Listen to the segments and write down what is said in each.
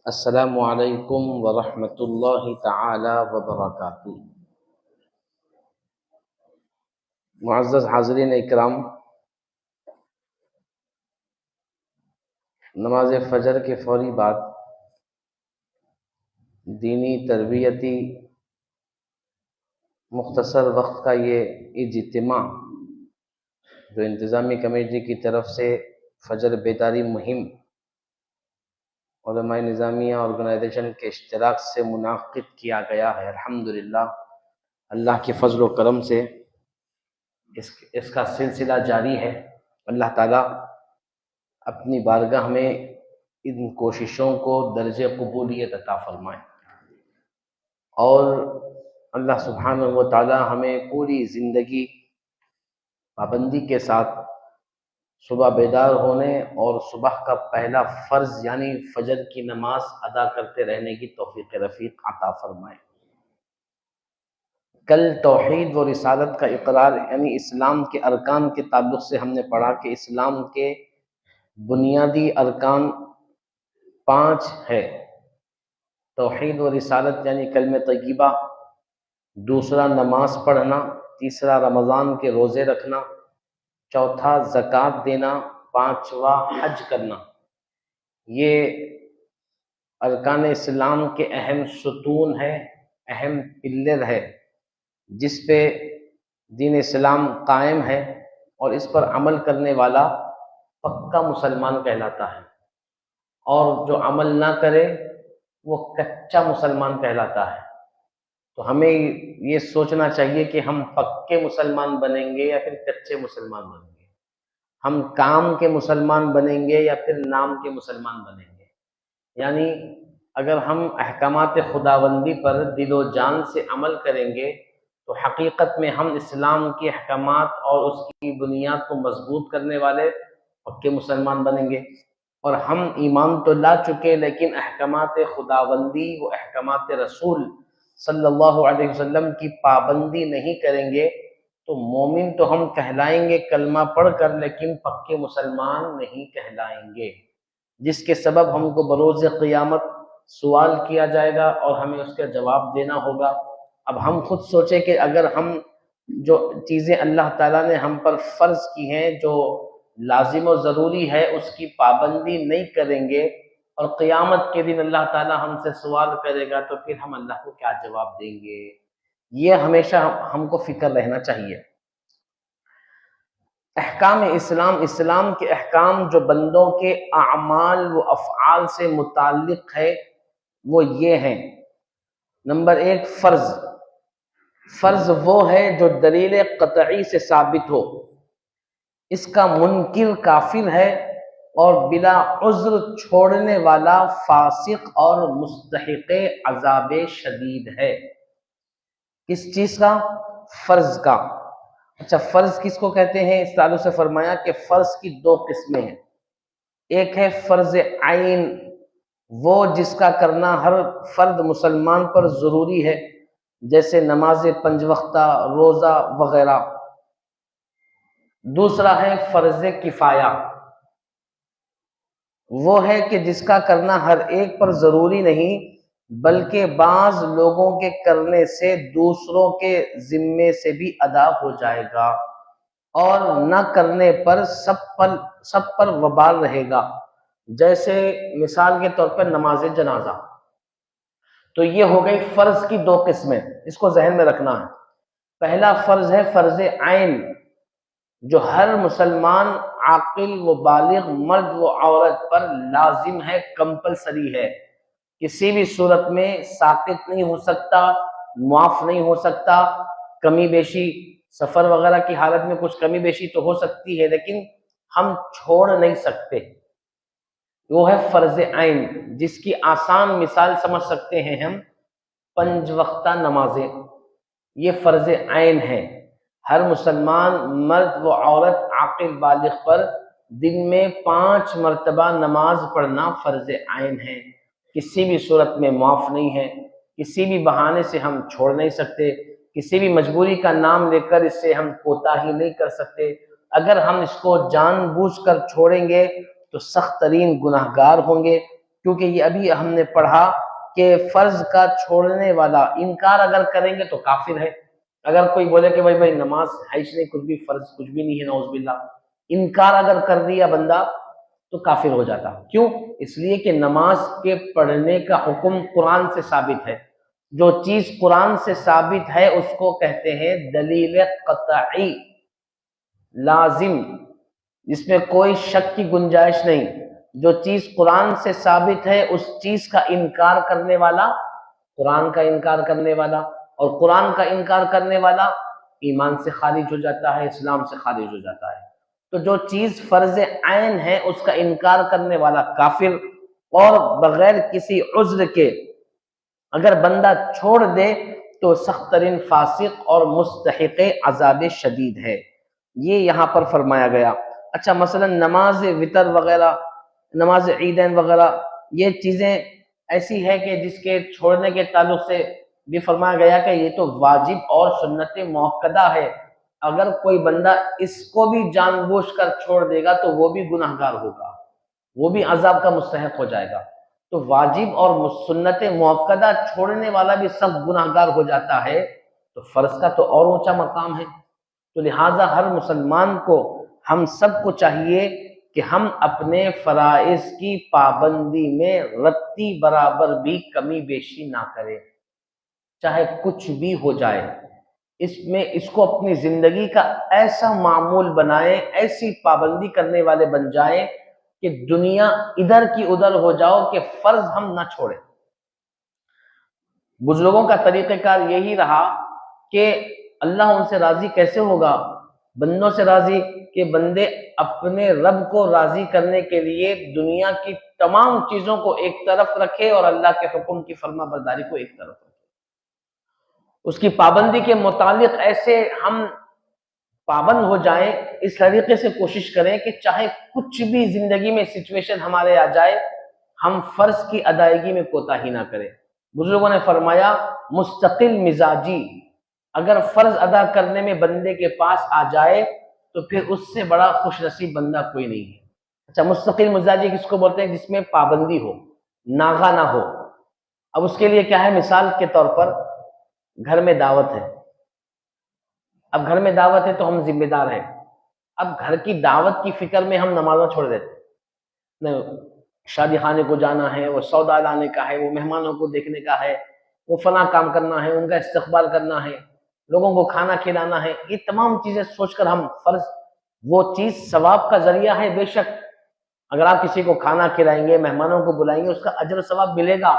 السلام علیکم ورحمۃ اللہ تعالی وبرکاتہ۔ معزز حاضرین اکرام، نماز فجر کے فوری بعد دینی تربیتی مختصر وقت کا یہ اجتماع جو انتظامی کمیٹی کی طرف سے فجر بیداری مہم علماء نظامیہ آرگنائزیشن کے اشتراک سے منعقد کیا گیا ہے، الحمدللہ اللہ کے فضل و کرم سے اس کا سلسلہ جاری ہے۔ اللہ تعالیٰ اپنی بارگاہ میں ان کوششوں کو درجہ قبولیت عطا فرمائے، اور اللہ سبحانہ و تعالیٰ ہمیں پوری زندگی پابندی کے ساتھ صبح بیدار ہونے اور صبح کا پہلا فرض یعنی فجر کی نماز ادا کرتے رہنے کی توفیق رفیق عطا فرمائے۔ کل توحید و رسالت کا اقرار یعنی اسلام کے ارکان کے تعلق سے ہم نے پڑھا کہ اسلام کے بنیادی ارکان 5 ہے۔ توحید و رسالت یعنی کلمہ طیبہ، دوسرا نماز پڑھنا، تیسرا رمضان کے روزے رکھنا، چوتھا زکوٰۃ دینا، پانچواں حج کرنا۔ یہ ارکان اسلام کے اہم ستون ہے، اہم پلر ہے، جس پہ دین اسلام قائم ہے، اور اس پر عمل کرنے والا پکا مسلمان کہلاتا ہے، اور جو عمل نہ کرے وہ کچا مسلمان کہلاتا ہے۔ تو ہمیں یہ سوچنا چاہیے کہ ہم پکے مسلمان بنیں گے یا پھر کچے مسلمان بنیں گے، ہم کام کے مسلمان بنیں گے یا پھر نام کے مسلمان بنیں گے۔ یعنی اگر ہم احکامات خداوندی پر دل و جان سے عمل کریں گے تو حقیقت میں ہم اسلام کے احکامات اور اس کی بنیاد کو مضبوط کرنے والے پکے مسلمان بنیں گے، اور ہم ایمان تو لا چکے لیکن احکامات خداوندی و احکامات رسول صلی اللہ علیہ وسلم کی پابندی نہیں کریں گے تو مومن تو ہم کہلائیں گے کلمہ پڑھ کر، لیکن پکے مسلمان نہیں کہلائیں گے، جس کے سبب ہم کو بروز قیامت سوال کیا جائے گا اور ہمیں اس کا جواب دینا ہوگا۔ اب ہم خود سوچیں کہ اگر ہم جو چیزیں اللہ تعالیٰ نے ہم پر فرض کی ہیں، جو لازم و ضروری ہے، اس کی پابندی نہیں کریں گے اور قیامت کے دن اللہ تعالیٰ ہم سے سوال کرے گا تو پھر ہم اللہ کو کیا جواب دیں گے؟ یہ ہمیشہ ہم کو فکر رہنا چاہیے۔ احکام اسلام کے احکام جو بندوں کے اعمال و افعال سے متعلق ہے وہ یہ ہیں۔ نمبر 1، فرض وہ ہے جو دلیل قطعی سے ثابت ہو، اس کا منکر کافر ہے اور بلا عذر چھوڑنے والا فاسق اور مستحق عذاب شدید ہے۔ کس چیز کا؟ فرض کا۔ اچھا، فرض کس کو کہتے ہیں؟ اس تعلق سے فرمایا کہ فرض کی 2 قسمیں ہیں۔ ایک ہے فرض عین، وہ جس کا کرنا ہر فرد مسلمان پر ضروری ہے، جیسے نماز 5 وقتہ، روزہ وغیرہ۔ دوسرا ہے فرض کفایہ، وہ ہے کہ جس کا کرنا ہر ایک پر ضروری نہیں بلکہ بعض لوگوں کے کرنے سے دوسروں کے ذمے سے بھی ادا ہو جائے گا، اور نہ کرنے پر سب پر وبال رہے گا، جیسے مثال کے طور پر نماز جنازہ۔ تو یہ ہو گئی فرض کی 2 قسمیں، اس کو ذہن میں رکھنا ہے۔ پہلا فرض ہے فرض عین، جو ہر مسلمان عاقل و بالغ مرد و عورت پر لازم ہے، کمپلسری ہے، کسی بھی صورت میں ساقط نہیں ہو سکتا، معاف نہیں ہو سکتا۔ کمی بیشی سفر وغیرہ کی حالت میں کچھ کمی بیشی تو ہو سکتی ہے لیکن ہم چھوڑ نہیں سکتے، وہ ہے فرض عین، جس کی آسان مثال سمجھ سکتے ہیں ہم 5 وقتہ نمازیں، یہ فرض عین ہے۔ ہر مسلمان مرد و عورت عاقل بالغ پر دن میں 5 مرتبہ نماز پڑھنا فرض عین ہے، کسی بھی صورت میں معاف نہیں ہے، کسی بھی بہانے سے ہم چھوڑ نہیں سکتے، کسی بھی مجبوری کا نام لے کر اس سے ہم کوتاہی نہیں کر سکتے۔ اگر ہم اس کو جان بوجھ کر چھوڑیں گے تو سخت ترین گناہگار ہوں گے، کیونکہ یہ ابھی ہم نے پڑھا کہ فرض کا چھوڑنے والا انکار اگر کریں گے تو کافر ہے. اگر کوئی بولے کہ بھائی نماز ہے ہی نہیں، کچھ بھی فرض کچھ بھی نہیں ہے، نعوذ باللہ، انکار اگر کر دیا بندہ تو کافر ہو جاتا. کیوں؟ اس لیے کہ نماز کے پڑھنے کا حکم قرآن سے ثابت ہے. جو چیز قرآن سے ثابت ہے اس کو کہتے ہیں دلیل قطعی لازم، جس میں کوئی شک کی گنجائش نہیں. جو چیز قرآن سے ثابت ہے اس چیز کا انکار کرنے والا قرآن کا انکار کرنے والا، اور قرآن کا انکار کرنے والا ایمان سے خارج ہو جاتا ہے، اسلام سے خارج ہو جاتا ہے. تو جو چیز فرض عین ہے اس کا انکار کرنے والا کافر، اور بغیر کسی عذر کے اگر بندہ چھوڑ دے تو سخت ترین فاسق اور مستحق عذاب شدید ہے. یہ یہاں پر فرمایا گیا. اچھا، مثلا نماز وتر وغیرہ، نماز عیدین وغیرہ، یہ چیزیں ایسی ہے کہ جس کے چھوڑنے کے تعلق سے بھی فرمایا گیا کہ یہ تو واجب اور سنت موقدہ ہے. اگر کوئی بندہ اس کو بھی جان بوجھ کر چھوڑ دے گا تو وہ بھی گناہگار ہوگا، وہ بھی عذاب کا مستحق ہو جائے گا. تو واجب اور سنت موقدہ چھوڑنے والا بھی سب گناہگار ہو جاتا ہے، تو فرض کا تو اور اونچا مقام ہے. تو لہٰذا ہر مسلمان کو، ہم سب کو چاہیے کہ ہم اپنے فرائض کی پابندی میں رتی برابر بھی کمی بیشی نہ کریں، چاہے کچھ بھی ہو جائے. اس کو اپنی زندگی کا ایسا معمول بنائیں، ایسی پابندی کرنے والے بن جائیں کہ دنیا ادھر کی ادھر ہو جاؤ کہ فرض ہم نہ چھوڑیں. بزرگوں کا طریقہ کار یہی رہا کہ اللہ ان سے راضی کیسے ہوگا؟ بندوں سے راضی، کہ بندے اپنے رب کو راضی کرنے کے لیے دنیا کی تمام چیزوں کو ایک طرف رکھے اور اللہ کے حکم کی فرما برداری کو ایک طرف رکھے. اس کی پابندی کے متعلق ایسے ہم پابند ہو جائیں، اس طریقے سے کوشش کریں کہ چاہے کچھ بھی زندگی میں سچویشن ہمارے آ جائے، ہم فرض کی ادائیگی میں کوتاہی نہ کریں. بزرگوں نے فرمایا مستقل مزاجی اگر فرض ادا کرنے میں بندے کے پاس آ جائے تو پھر اس سے بڑا خوش نصیب بندہ کوئی نہیں ہے. اچھا، مستقل مزاجی کس کو بولتے ہیں؟ جس میں پابندی ہو، ناغہ نہ ہو. اب اس کے لیے کیا ہے؟ مثال کے طور پر گھر میں دعوت ہے. اب گھر میں دعوت ہے تو ہم ذمہ دار ہیں. اب گھر کی دعوت کی فکر میں ہم نمازیں چھوڑ دیتے، شادی خانے کو جانا ہے، وہ سودا لانے کا ہے، وہ مہمانوں کو دیکھنے کا ہے، وہ فلاں کام کرنا ہے، ان کا استقبال کرنا ہے، لوگوں کو کھانا کھلانا ہے. یہ تمام چیزیں سوچ کر ہم فرض، وہ چیز ثواب کا ذریعہ ہے بے شک. اگر آپ کسی کو کھانا کھلائیں گے، مہمانوں کو بلائیں گے، اس کا اجر ثواب ملے گا.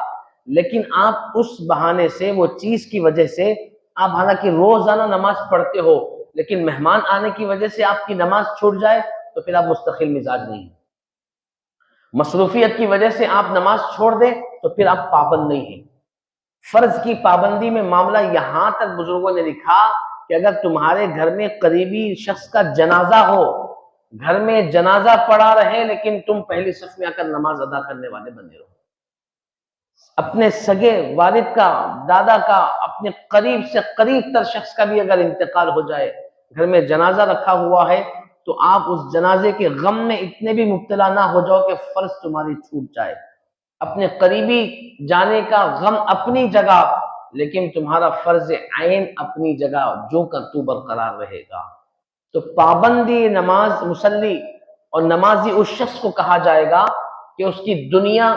لیکن آپ اس بہانے سے، وہ چیز کی وجہ سے، آپ حالانکہ روزانہ نماز پڑھتے ہو لیکن مہمان آنے کی وجہ سے آپ کی نماز چھوٹ جائے تو پھر آپ مستقل مزاج نہیں ہیں. مصروفیت کی وجہ سے آپ نماز چھوڑ دیں تو پھر آپ پابند نہیں ہیں. فرض کی پابندی میں معاملہ یہاں تک بزرگوں نے لکھا کہ اگر تمہارے گھر میں قریبی شخص کا جنازہ ہو، گھر میں جنازہ پڑا رہے لیکن تم پہلی صف میں آ کر نماز ادا کرنے والے بنے رہو. اپنے سگے والد کا، دادا کا، اپنے قریب سے قریب تر شخص کا بھی اگر انتقال ہو جائے، گھر میں جنازہ رکھا ہوا ہے، تو آپ اس جنازے کے غم میں اتنے بھی مبتلا نہ ہو جاؤ کہ فرض تمہاری چھوٹ جائے. اپنے قریبی جانے کا غم اپنی جگہ، لیکن تمہارا فرض عین اپنی جگہ جو کا تو برقرار رہے گا. تو پابندی نماز مصلی اور نمازی اس شخص کو کہا جائے گا کہ اس کی دنیا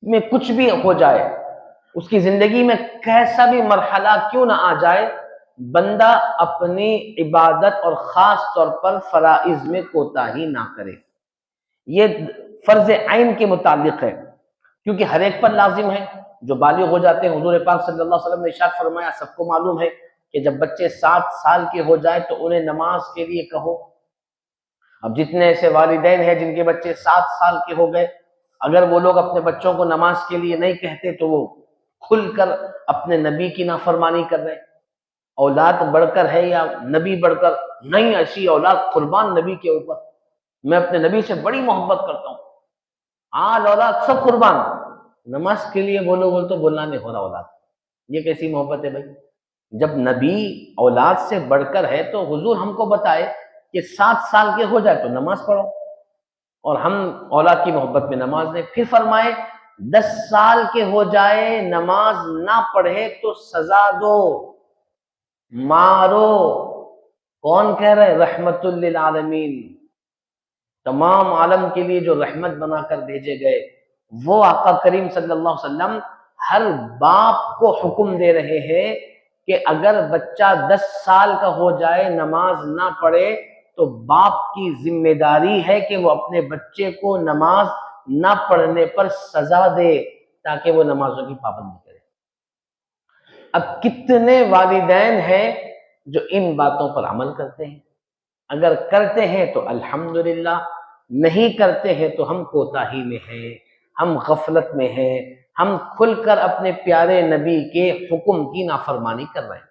میں کچھ بھی ہو جائے، اس کی زندگی میں کیسا بھی مرحلہ کیوں نہ آ جائے، بندہ اپنی عبادت اور خاص طور پر فرائض میں کوتاہی نہ کرے. یہ فرض عین کے متعلق ہے کیونکہ ہر ایک پر لازم ہے جو بالغ ہو جاتے ہیں. حضور پاک صلی اللہ علیہ وسلم نے ارشاد فرمایا، سب کو معلوم ہے کہ جب بچے 7 سال کے ہو جائیں تو انہیں نماز کے لیے کہو. اب جتنے ایسے والدین ہیں جن کے بچے 7 سال کے ہو گئے، اگر وہ لوگ اپنے بچوں کو نماز کے لیے نہیں کہتے تو وہ کھل کر اپنے نبی کی نافرمانی کر رہے ہیں. اولاد بڑھ کر ہے یا نبی بڑھ کر؟ نہیں، ایسی اولاد قربان نبی کے اوپر. میں اپنے نبی سے بڑی محبت کرتا ہوں، آل اولاد سب قربان. نماز کے لیے بولو بول تو بولنا نہیں ہو رہا اولاد. یہ کیسی محبت ہے بھائی؟ جب نبی اولاد سے بڑھ کر ہے تو حضور ہم کو بتائے کہ 7 سال کے ہو جائے تو نماز پڑھو. اور ہم اولاد کی محبت میں نماز دیں. پھر فرمائے 10 سال کے ہو جائے نماز نہ پڑھے تو سزا دو، مارو. کون کہہ رہے؟ رحمت للعالمین، تمام عالم کے لیے جو رحمت بنا کر بھیجے گئے وہ آقا کریم صلی اللہ علیہ وسلم ہر باپ کو حکم دے رہے ہیں کہ اگر بچہ 10 سال کا ہو جائے نماز نہ پڑھے تو باپ کی ذمہ داری ہے کہ وہ اپنے بچے کو نماز نہ پڑھنے پر سزا دے تاکہ وہ نمازوں کی پابندی کرے. اب کتنے والدین ہیں جو ان باتوں پر عمل کرتے ہیں؟ اگر کرتے ہیں تو الحمدللہ، نہیں کرتے ہیں تو ہم کوتاہی میں ہیں، ہم غفلت میں ہیں، ہم کھل کر اپنے پیارے نبی کے حکم کی نافرمانی کر رہے ہیں.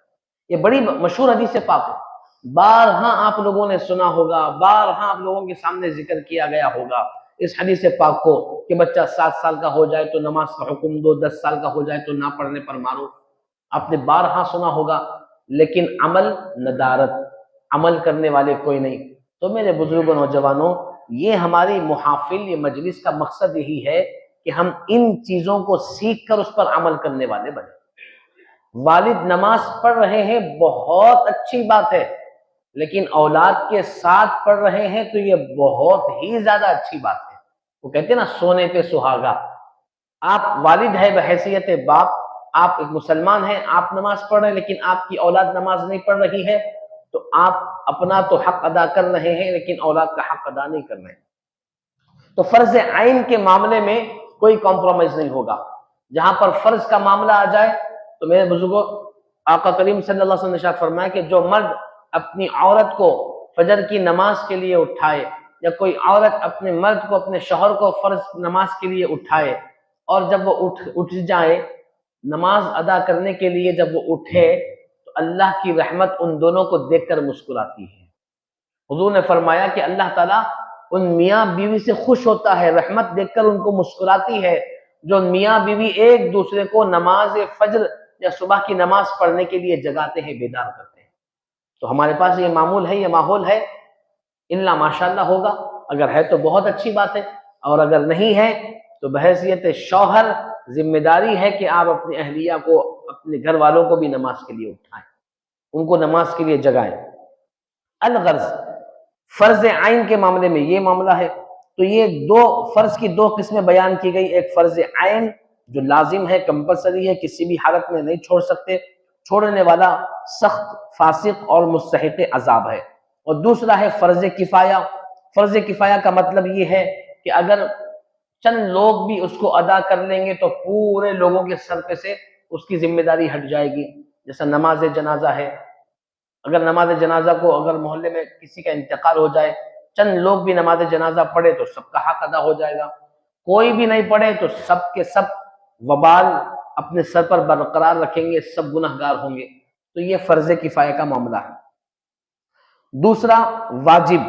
یہ بڑی مشہور حدیث پاک ہے، بارہا آپ لوگوں نے سنا ہوگا، بارہا آپ لوگوں کے سامنے ذکر کیا گیا ہوگا اس حدیث پاک کو کہ بچہ 7 سال کا ہو جائے تو نماز کا حکم دو، 10 سال کا ہو جائے تو نہ پڑھنے پر مارو. آپ نے بارہا سنا ہوگا، لیکن عمل ندارت، عمل کرنے والے کوئی نہیں. تو میرے بزرگوں، نوجوانوں، یہ ہماری محافل، یہ مجلس کا مقصد یہی ہے کہ ہم ان چیزوں کو سیکھ کر اس پر عمل کرنے والے بنیں. والد نماز پڑھ رہے ہیں، بہت اچھی بات ہے، لیکن اولاد کے ساتھ پڑھ رہے ہیں تو یہ بہت ہی زیادہ اچھی بات ہے. وہ کہتے ہیں نا سونے پہ سہاگا. آپ والد ہے بحیثیت باپ، آپ ایک مسلمان ہیں، آپ نماز پڑھ رہے ہیں لیکن آپ کی اولاد نماز نہیں پڑھ رہی ہے، تو آپ اپنا تو حق ادا کر رہے ہیں لیکن اولاد کا حق ادا نہیں کر رہے ہیں. تو فرض عین کے معاملے میں کوئی کمپرومائز نہیں ہوگا. جہاں پر فرض کا معاملہ آ جائے تو میرے بزرگوں، آقا کریم صلی اللہ علیہ وسلم نے ارشاد فرمایا کہ جو مرد اپنی عورت کو فجر کی نماز کے لیے اٹھائے، یا کوئی عورت اپنے مرد کو، اپنے شوہر کو فرض نماز کے لیے اٹھائے، اور جب وہ اٹھ جائے نماز ادا کرنے کے لیے، جب وہ اٹھے تو اللہ کی رحمت ان دونوں کو دیکھ کر مسکراتی ہے. حضور نے فرمایا کہ اللہ تعالیٰ ان میاں بیوی سے خوش ہوتا ہے، رحمت دیکھ کر ان کو مسکراتی ہے جو میاں بیوی ایک دوسرے کو نماز فجر یا صبح کی نماز پڑھنے کے لیے جگاتے ہیں، بیدار کرتے ہیں. تو ہمارے پاس یہ معمول ہے، یہ ماحول ہے، الا ماشاءاللہ ہوگا. اگر ہے تو بہت اچھی بات ہے، اور اگر نہیں ہے تو بحیثیت شوہر ذمہ داری ہے کہ آپ اپنی اہلیہ کو، اپنے گھر والوں کو بھی نماز کے لیے اٹھائیں، ان کو نماز کے لیے جگائیں. الغرض فرض عین کے معاملے میں یہ معاملہ ہے. تو یہ دو فرض کی 2 قسمیں بیان کی گئی. ایک فرض عین جو لازم ہے، کمپلسری ہے، کسی بھی حالت میں نہیں چھوڑ سکتے، چھوڑنے والا سخت فاسق اور مستحق عذاب ہے. اور دوسرا ہے فرض کفایہ. فرض کفایہ کا مطلب یہ ہے کہ اگر چند لوگ بھی اس کو ادا کر لیں گے تو پورے لوگوں کے سر پہ سے اس کی ذمہ داری ہٹ جائے گی. جیسا نماز جنازہ ہے، اگر نماز جنازہ کو، اگر محلے میں کسی کا انتقال ہو جائے، چند لوگ بھی نماز جنازہ پڑھے تو سب کا حق ادا ہو جائے گا. کوئی بھی نہیں پڑھے تو سب کے سب وبال اپنے سر پر برقرار رکھیں گے، سب گنہگار ہوں گے. تو یہ فرض کفایہ کا معاملہ ہے. دوسرا واجب.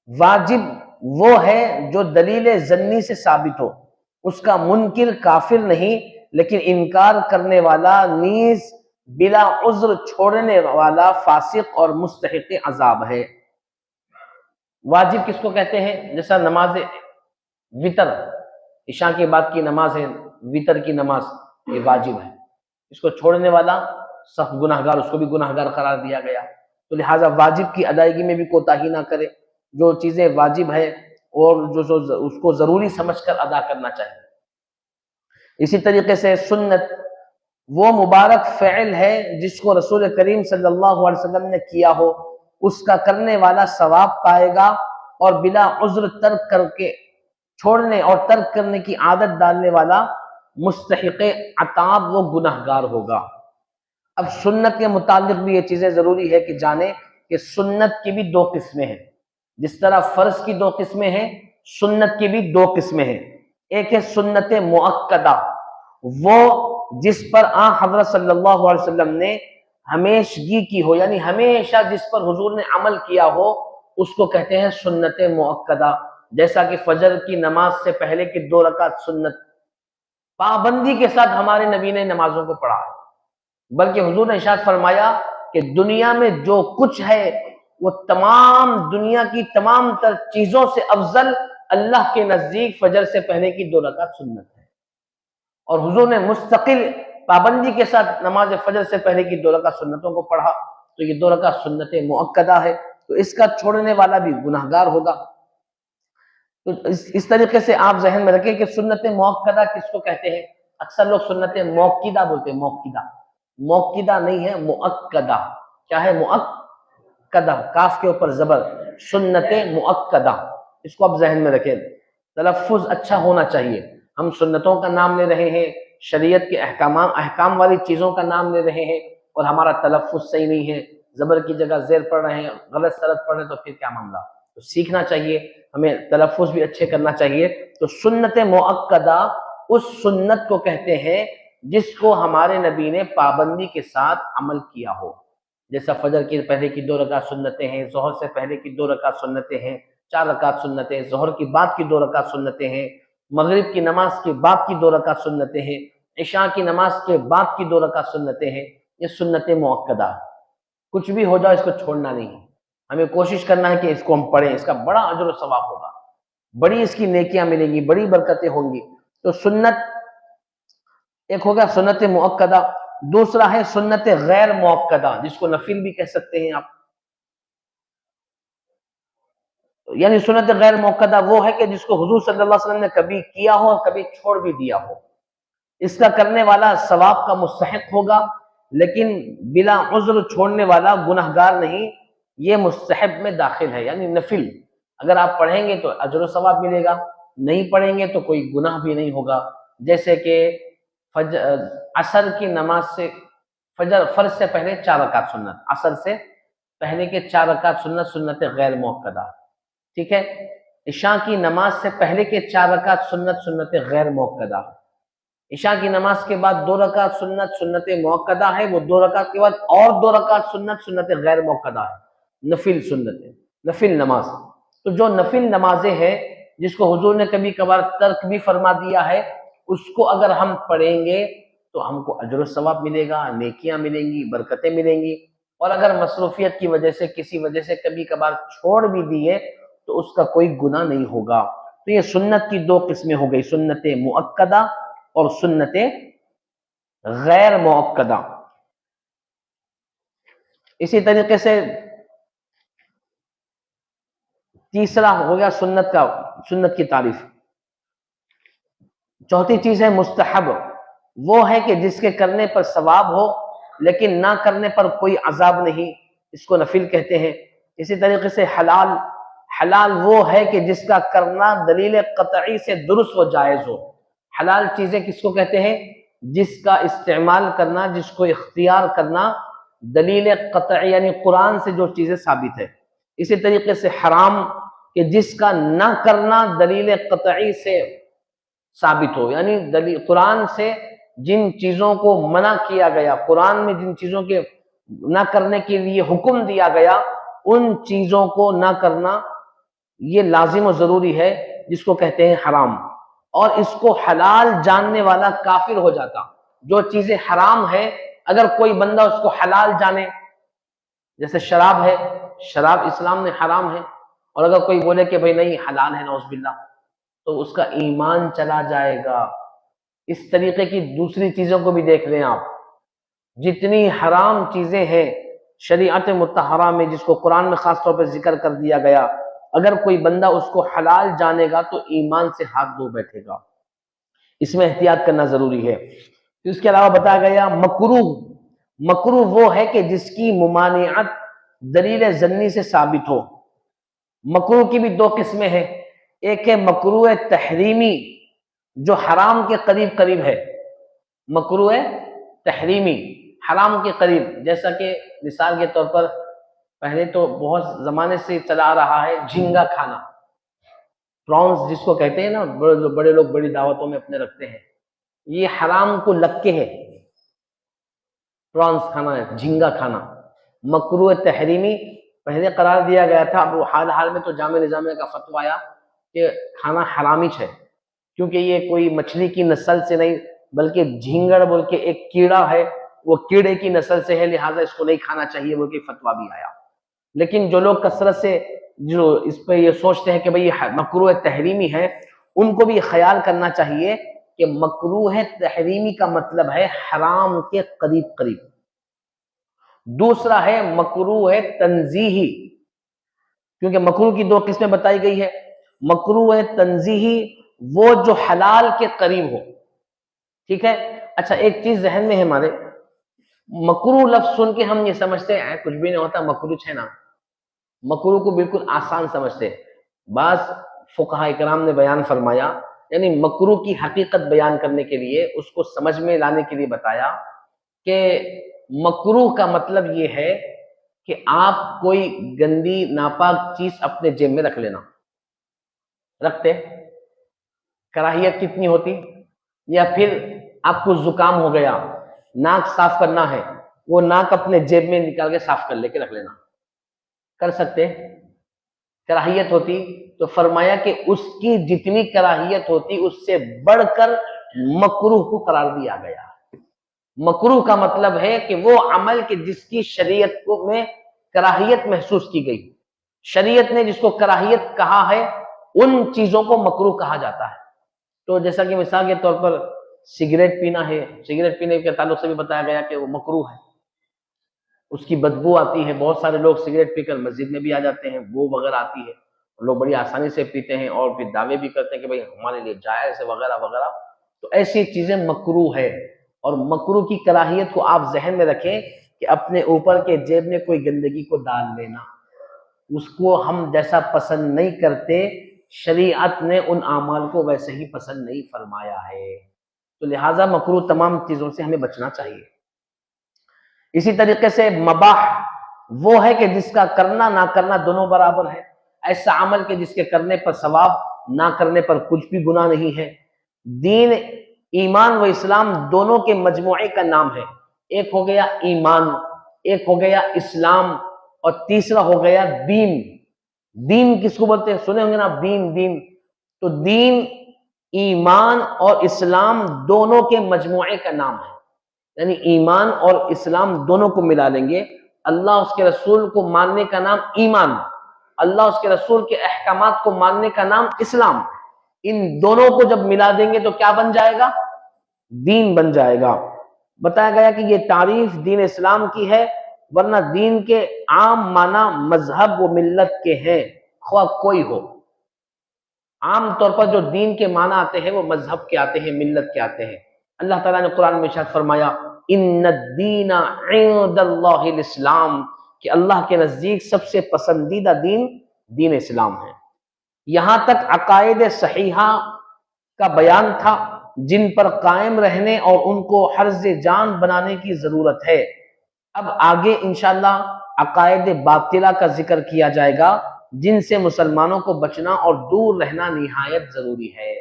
واجب وہ ہے جو دلیل ظنی سے ثابت ہو، اس کا منکر کافر نہیں، لیکن انکار کرنے والا نیز بلا عذر چھوڑنے والا فاسق اور مستحق عذاب ہے. واجب کس کو کہتے ہیں؟ جیسا نماز وطر، عشاء کے بعد کی نماز ہے، وطر کی نماز، یہ واجب ہے. اس کو چھوڑنے والا سخت گناہگار، اس کو بھی گناہگار قرار دیا گیا. تو لہٰذا واجب کی ادائیگی میں بھی کوتاہی نہ کرے. جو چیزیں واجب ہے اور جو اس کو ضروری سمجھ کر ادا کرنا چاہیے. اسی طریقے سے سنت وہ مبارک فعل ہے جس کو رسول کریم صلی اللہ علیہ وسلم نے کیا ہو، اس کا کرنے والا ثواب پائے گا، اور بلا عذر ترک کر کے چھوڑنے اور ترک کرنے کی عادت ڈالنے والا مستحق عتاب، وہ گناہگار ہوگا. اب سنت کے متعلق بھی یہ چیزیں ضروری ہے کہ جانیں کہ سنت کی بھی 2 قسمیں ہیں. جس طرح فرض کی 2 قسمیں ہیں، سنت کی بھی 2 قسمیں ہیں. ایک ہے سنت مؤکدہ، وہ جس پر حضرت صلی اللہ علیہ وسلم نے ہمیشگی کی ہو، یعنی ہمیشہ جس پر حضور نے عمل کیا ہو، اس کو کہتے ہیں سنت مؤکدہ. جیسا کہ فجر کی نماز سے پہلے کی 2 رکعت سنت پابندی کے ساتھ ہمارے نبی نے نمازوں کو پڑھا. بلکہ حضور نے ارشاد فرمایا کہ دنیا میں جو کچھ ہے وہ تمام دنیا کی تمام تر چیزوں سے افضل اللہ کے نزدیک فجر سے پہلے کی 2 رکعت سنت ہے، اور حضور نے مستقل پابندی کے ساتھ نماز فجر سے پہلے کی 2 رکعت سنتوں کو پڑھا، تو یہ 2 رکعت سنت مؤکدہ ہے، تو اس کا چھوڑنے والا بھی گناہگار ہوگا۔ تو اس طریقے سے آپ ذہن میں رکھیں کہ سنت مؤکدہ کس کو کہتے ہیں؟ اکثر لوگ سنت موقدہ بولتے ہیں، موقدہ نہیں ہے، مؤکدہ۔ کیا ہے؟ مؤکدہ، کاف کے اوپر زبر، سنت مؤکدہ، اس کو آپ ذہن میں رکھیں۔ تلفظ اچھا ہونا چاہیے، ہم سنتوں کا نام لے رہے ہیں، شریعت کے احکام والی چیزوں کا نام لے رہے ہیں، اور ہمارا تلفظ صحیح نہیں ہے، زبر کی جگہ زیر پڑھ رہے ہیں، غلط سرت پڑھ رہے ہیں، تو پھر کیا معاملہ؟ تو سیکھنا چاہیے، ہمیں تلفظ بھی اچھے کرنا چاہیے۔ تو سنت مؤکدہ اس سنت کو کہتے ہیں جس کو ہمارے نبی نے پابندی کے ساتھ عمل کیا ہو، جیسا فجر کی پہلے کی 2 رکعت سنتیں ہیں، ظہر سے پہلے کی 2 رکعت سنتیں ہیں، 4 رکعت سنتیں، ظہر کی بعد کی 2 رکعت سنتیں ہیں، مغرب کی نماز کے بعد کی 2 رکعت سنتیں ہیں، عشاء کی نماز کے بعد کی 2 رکعت سنتیں ہیں۔ یہ سنت مؤکدہ، کچھ بھی ہو جائے اس کو چھوڑنا نہیں ہے، ہمیں کوشش کرنا ہے کہ اس کو ہم پڑھیں، اس کا بڑا اجر و ثواب ہوگا، بڑی اس کی نیکیاں ملیں گی، بڑی برکتیں ہوں گی۔ تو سنت ایک ہوگا سنت مؤکدہ، دوسرا ہے سنت غیر مؤکدہ، جس کو نفل بھی کہہ سکتے ہیں آپ۔ یعنی سنت غیر مؤکدہ وہ ہے کہ جس کو حضور صلی اللہ علیہ وسلم نے کبھی کیا ہو اور کبھی چھوڑ بھی دیا ہو، اس کا کرنے والا ثواب کا مستحق ہوگا، لیکن بلا عذر چھوڑنے والا گناہگار نہیں، یہ مستحب میں داخل ہے، یعنی نفل اگر آپ پڑھیں گے تو اجر و ثواب ملے گا، نہیں پڑھیں گے تو کوئی گناہ بھی نہیں ہوگا۔ جیسے کہ عصر کی نماز سے فرض سے پہلے 4 رکعت سنت، عصر سے پہلے کے 4 رکعت سنت، سنت غیر مؤکدہ، ٹھیک ہے۔ عشاء کی نماز سے پہلے کے 4 رکعت سنت، سنت غیر مؤکدہ۔ عشاء کی نماز کے بعد 2 رکعت سنت، سنت مؤکدہ ہے، وہ 2 رکعت کے بعد اور 2 رکعت سنت، سنت غیر مؤکدہ ہے، نفل سنت ہے، نفل نماز۔ تو جو نفل نمازیں ہیں جس کو حضور نے کبھی کبھار ترک بھی فرما دیا ہے، اس کو اگر ہم پڑھیں گے تو ہم کو اجر و ثواب ملے گا، نیکیاں ملیں گی، برکتیں ملیں گی، اور اگر مصروفیت کی وجہ سے کسی وجہ سے کبھی کبھار چھوڑ بھی دیے تو اس کا کوئی گناہ نہیں ہوگا۔ تو یہ سنت کی 2 قسمیں ہو گئی، سنت مؤکدہ اور سنت غیر مؤکدہ۔ اسی طریقے سے تیسرا ہو گیا سنت کی تعریف۔ چوتھی چیز ہے مستحب، وہ ہے کہ جس کے کرنے پر ثواب ہو لیکن نہ کرنے پر کوئی عذاب نہیں، اس کو نفل کہتے ہیں۔ اسی طریقے سے حلال وہ ہے کہ جس کا کرنا دلیل قطعی سے درست و جائز ہو۔ حلال چیزیں کس کو کہتے ہیں؟ جس کا استعمال کرنا، جس کو اختیار کرنا دلیل قطعی یعنی قرآن سے جو چیزیں ثابت ہے۔ اسی طریقے سے حرام کہ جس کا نہ کرنا دلیل قطعی سے ثابت ہو، یعنی قرآن سے جن چیزوں کو منع کیا گیا، قرآن میں جن چیزوں کے نہ کرنے کے لیے حکم دیا گیا، ان چیزوں کو نہ کرنا یہ لازم و ضروری ہے، جس کو کہتے ہیں حرام۔ اور اس کو حلال جاننے والا کافر ہو جاتا۔ جو چیزیں حرام ہے اگر کوئی بندہ اس کو حلال جانے، جیسے شراب ہے، شراب اسلام میں حرام ہے، اور اگر کوئی بولے کہ بھئی نہیں حلال ہے نعوذ باللہ، تو اس کا ایمان چلا جائے گا۔ اس طریقے کی دوسری چیزوں کو بھی دیکھ لیں آپ، جتنی حرام چیزیں ہیں شریعت مطہرہ میں، جس کو قرآن میں خاص طور پر ذکر کر دیا گیا، اگر کوئی بندہ اس کو حلال جانے گا تو ایمان سے ہاتھ دھو بیٹھے گا۔ اس میں احتیاط کرنا ضروری ہے۔ اس کے علاوہ بتایا گیا مکروہ وہ ہے کہ جس کی ممانعت دلیل ظنی سے ثابت ہو۔ مکروہ کی بھی 2 قسمیں ہیں، ایک ہے مکروہ تحریمی جو حرام کے قریب ہے، مکروہ تحریمی حرام کے قریب، جیسا کہ مثال کے طور پر پہلے تو بہت زمانے سے چلا رہا ہے جھینگا کھانا، پرانس جس کو کہتے ہیں نا، بڑے لوگ بڑی دعوتوں میں اپنے رکھتے ہیں، یہ حرام کو لگ کے ہے، پرانس کھانا ہے، جھینگا کھانا مکروہ تحریمی پہلے قرار دیا گیا تھا۔ اب حال میں تو جامع نظامیہ کا فتویٰ آیا کہ کھانا حرامیچ ہے، کیونکہ یہ کوئی مچھلی کی نسل سے نہیں بلکہ جھینگڑ بول کے ایک کیڑا ہے، وہ کیڑے کی نسل سے ہے، لہٰذا اس کو نہیں کھانا چاہیے بول کے فتویٰ بھی آیا۔ لیکن جو لوگ کثرت سے جو اس پہ یہ سوچتے ہیں کہ بھئی یہ مکروہ تحریمی ہے، ان کو بھی خیال کرنا چاہیے کہ مکروہ تحریمی کا مطلب ہے حرام کے قریب قریب. دوسرا ہے مکروہ تنزیہی، کیونکہ مکروہ کی دو قسمیں بتائی گئی ہے. مکروہ تنزیہی وہ جو حلال کے قریب ہو. ٹھیک ہے. اچھا ایک چیز ذہن میں ہے ہمارے، مکروہ لفظ سن کے ہم یہ سمجھتے ہیں کچھ بھی نہیں ہوتا، مکروہ ہے نا، مکروہ کو بالکل آسان سمجھتے. بعض فقہاء کرام نے بیان فرمایا، یعنی مکروہ کی حقیقت بیان کرنے کے لیے، اس کو سمجھ میں لانے کے لیے بتایا کہ مکروہ کا مطلب یہ ہے کہ آپ کوئی گندی ناپاک چیز اپنے جیب میں رکھ لینا. رکھتے کراہیت کتنی ہوتی؟ یا پھر آپ کو زکام ہو گیا، ناک صاف کرنا ہے، وہ ناک اپنے جیب میں نکال کے صاف کر لے کے رکھ لینا. کر سکتے؟ کراہیت ہوتی. تو فرمایا کہ اس کی جتنی کراہیت ہوتی اس سے بڑھ کر مکروہ کو قرار دیا گیا. مکروہ کا مطلب ہے کہ وہ عمل کہ جس کی شریعت کو میں کراہیت محسوس کی گئی، شریعت نے جس کو کراہیت کہا ہے ان چیزوں کو مکروہ کہا جاتا ہے. تو جیسا کہ مثال کے طور پر سگریٹ پینا ہے، سگریٹ پینے کے تعلق سے بھی بتایا گیا کہ وہ مکروہ ہے، اس کی بدبو آتی ہے. بہت سارے لوگ سگریٹ پی کر مسجد میں بھی آ جاتے ہیں، بو وغیرہ آتی ہے، لوگ بڑی آسانی سے پیتے ہیں اور پھر دعوے بھی کرتے ہیں کہ بھئی ہمارے لیے جائز ہے وغیرہ وغیرہ. تو ایسی چیزیں مکروہ ہے. اور مکروہ کی کراہیت کو آپ ذہن میں رکھیں کہ اپنے اوپر کے جیب میں کوئی گندگی کو ڈال لینا، اس کو ہم جیسا پسند نہیں کرتے، شریعت نے ان اعمال کو ویسے ہی پسند نہیں فرمایا ہے. تو لہٰذا مکروہ تمام چیزوں سے ہمیں بچنا چاہیے. اسی طریقے سے مباح وہ ہے کہ جس کا کرنا نہ کرنا دونوں برابر ہے. ایسا عمل کہ جس کے کرنے پر ثواب، نہ کرنے پر کچھ بھی گناہ نہیں ہے. دین، ایمان و اسلام دونوں کے مجموعے کا نام ہے. ایک ہو گیا ایمان، ایک ہو گیا اسلام، اور تیسرا ہو گیا دین. دین کس کو بولتے ہیں؟ سنے ہوں گے نا، دین. دین تو دین، ایمان اور اسلام دونوں کے مجموعے کا نام ہے. یعنی ایمان اور اسلام دونوں کو ملا لیں گے. اللہ اس کے رسول کو ماننے کا نام ایمان، اللہ اس کے رسول کے احکامات کو ماننے کا نام اسلام. ان دونوں کو جب ملا دیں گے تو کیا بن جائے گا؟ دین بن جائے گا. بتایا گیا کہ یہ تعریف دین اسلام کی ہے، ورنہ دین کے عام معنی مذہب و ملت کے ہیں، خواہ کوئی ہو. عام طور پر جو دین کے معنی آتے ہیں وہ مذہب کے آتے ہیں، ملت کے آتے ہیں. اللہ تعالیٰ نے قرآن میں ارشاد فرمایا ان الدین عند اللہ الاسلام، کہ اللہ کے نزدیک سب سے پسندیدہ دین دین اسلام ہے. یہاں تک عقائد صحیحہ کا بیان تھا جن پر قائم رہنے اور ان کو حرز جان بنانے کی ضرورت ہے. اب آگے انشاءاللہ عقائد باطلہ کا ذکر کیا جائے گا جن سے مسلمانوں کو بچنا اور دور رہنا نہایت ضروری ہے.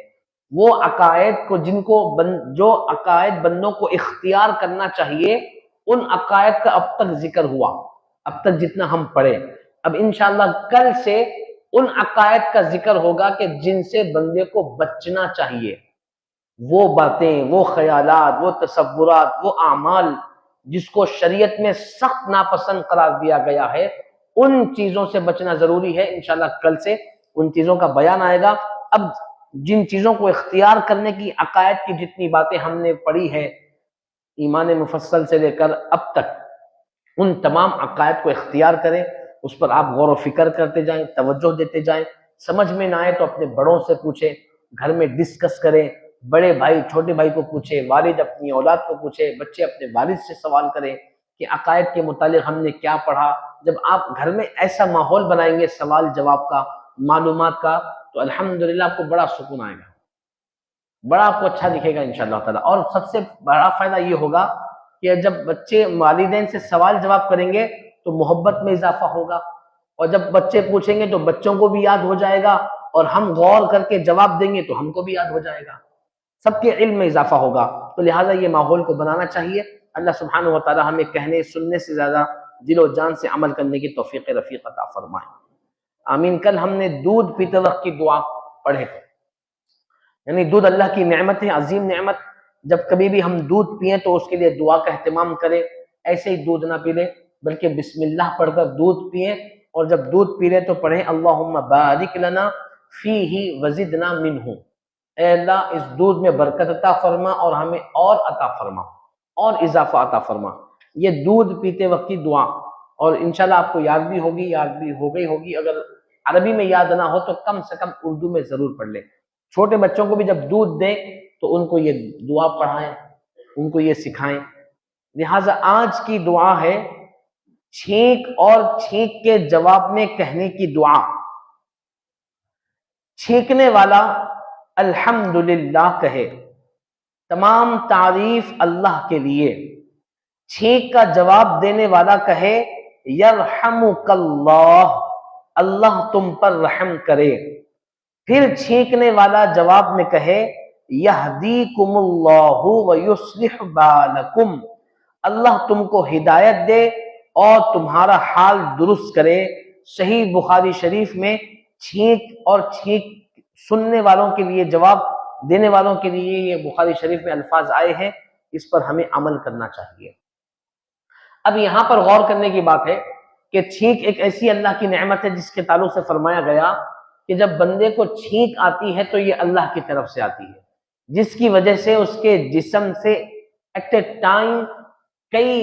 وہ عقائد کو جو عقائد بندوں کو اختیار کرنا چاہیے، ان عقائد کا اب تک ذکر ہوا، اب تک جتنا ہم پڑھے. اب انشاءاللہ کل سے ان عقائد کا ذکر ہوگا کہ جن سے بندے کو بچنا چاہیے. وہ باتیں، وہ خیالات، وہ تصورات، وہ اعمال جس کو شریعت میں سخت ناپسند قرار دیا گیا ہے، ان چیزوں سے بچنا ضروری ہے. انشاءاللہ کل سے ان چیزوں کا بیان آئے گا. اب جن چیزوں کو اختیار کرنے کی عقائد کی جتنی باتیں ہم نے پڑھی ہے ایمان مفصل سے لے کر اب تک، ان تمام عقائد کو اختیار کریں، اس پر آپ غور و فکر کرتے جائیں، توجہ دیتے جائیں. سمجھ میں نہ آئے تو اپنے بڑوں سے پوچھیں، گھر میں ڈسکس کریں، بڑے بھائی چھوٹے بھائی کو پوچھیں، والد اپنی اولاد کو پوچھیں، بچے اپنے والد سے سوال کریں کہ عقائد کے متعلق ہم نے کیا پڑھا. جب آپ گھر میں ایسا ماحول بنائیں گے سوال جواب کا، معلومات کا، تو الحمدللہ آپ کو بڑا سکون آئے گا، بڑا آپ کو اچھا دکھے گا انشاءاللہ تعالیٰ. اور سب سے بڑا فائدہ یہ ہوگا کہ جب بچے والدین سے سوال جواب کریں گے تو محبت میں اضافہ ہوگا، اور جب بچے پوچھیں گے تو بچوں کو بھی یاد ہو جائے گا، اور ہم غور کر کے جواب دیں گے تو ہم کو بھی یاد ہو جائے گا، سب کے علم میں اضافہ ہوگا. تو لہٰذا یہ ماحول کو بنانا چاہیے. اللہ سبحانہ و تعالیٰ ہمیں کہنے سننے سے زیادہ دل و جان سے عمل کرنے کی توفیق رفیق عطا فرمائے. آمین. کل ہم نے دودھ پیتے وقت کی دعا پڑھے تھے. یعنی دودھ اللہ کی نعمت ہے، عظیم نعمت. جب کبھی بھی ہم دودھ پئیں تو اس کے لیے دعا کا اہتمام کریں. ایسے ہی دودھ نہ پی لیں بلکہ بسم اللہ پڑھ کر دودھ پئیں. اور جب دودھ پی لیں تو پڑھیں اللہم بارک لنا فیہ وزدنا منہ، اے اللہ اس دودھ میں برکت عطا فرما اور ہمیں اور عطا فرما اور اضافہ عطا فرما۔ یہ دودھ پیتے وقت کی دعا، اور انشاءاللہ آپ کو یاد بھی ہو گئی ہوگی، اگر عربی میں یاد نہ ہو تو کم سے کم اردو میں ضرور پڑھ لیں۔ چھوٹے بچوں کو بھی جب دودھ دیں تو ان کو یہ دعا پڑھائیں، ان کو یہ سکھائیں۔ لہٰذا آج کی دعا ہے چھینک اور چھینک کے جواب میں کہنے کی دعا۔ چھینکنے والا الحمدللہ کہے، تمام تعریف اللہ کے لیے۔ چھینک کا جواب دینے والا کہے یرحمک اللہ، اللہ تم پر رحم کرے۔ پھر چھینکنے والا جواب میں کہے یہدیکم اللہ ویصلح بالکم، اللہ تم کو ہدایت دے اور تمہارا حال درست کرے۔ صحیح بخاری شریف میں چھینک اور چھینک سننے والوں کے لیے، جواب دینے والوں کے لیے یہ بخاری شریف میں الفاظ آئے ہیں، اس پر ہمیں عمل کرنا چاہیے۔ اب یہاں پر غور کرنے کی بات ہے کہ چھینک ایک ایسی اللہ کی نعمت ہے جس کے تعلق سے فرمایا گیا کہ جب بندے کو چھینک آتی ہے تو یہ اللہ کی طرف سے آتی ہے، جس کی وجہ سے اس کے جسم سے ایٹ اے ٹائم کئی